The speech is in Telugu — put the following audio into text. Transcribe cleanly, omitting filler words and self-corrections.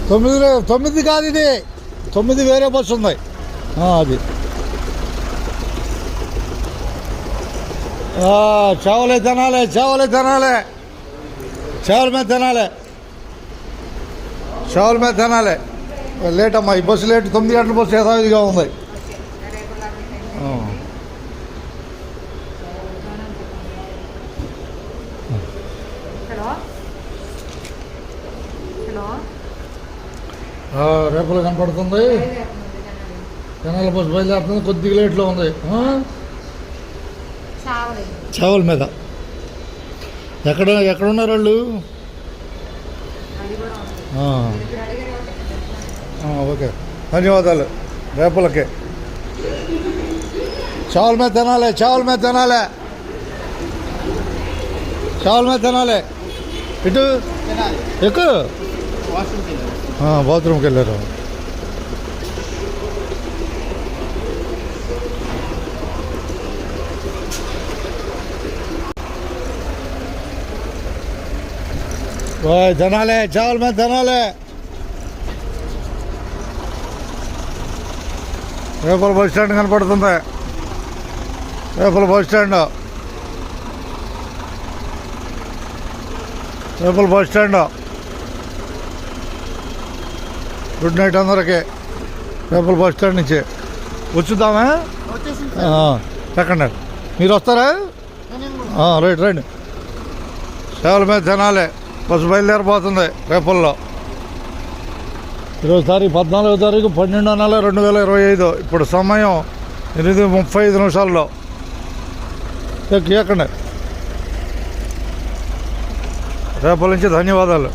9 కాదు, ఇది 9 వేరే బస్సు ఉంది. అది చేవలే తినాలి, చేవల మీద తినాలి. లేట్ అమ్మా, ఈ బస్సు లేట్. 9 గంటల బస్సు యథావిధిగా ఉంది. రేపలు కనపడుతుంది. తెనాలి బస్సు బయలుదేరుతుంది, కొద్దిగా లేట్లో ఉంది. చేవల మీద ఎక్కడున్నారు వాళ్ళు? ఓకే, ధన్యవాదాలు. రేపలకి చేవల మీద తినాలి. ఇటు ఎక్కువ బాత్రూమ్కి వెళ్ళారు. తినాలి, చేవల మీద తినాలి. రేపల బస్ స్టాండ్ కనపడుతుంది. రేపల బస్ స్టాండ్. గుడ్ నైట్ అందరికి. రేపల బస్ స్టాండ్ నుంచి వచ్చుద్దామా? ఎక్కడ మీరు వస్తారా? రైట్ రండి. చేవల మీద తినాలి. బస్సు బయలుదేరిపోతుంది రేపల్లో. ఈరోజు తారీఖు 14వ తారీఖు 12వ నెల 2025. ఇప్పుడు సమయం 8:35. ఎక్కండి. రేపల నుంచి ధన్యవాదాలు.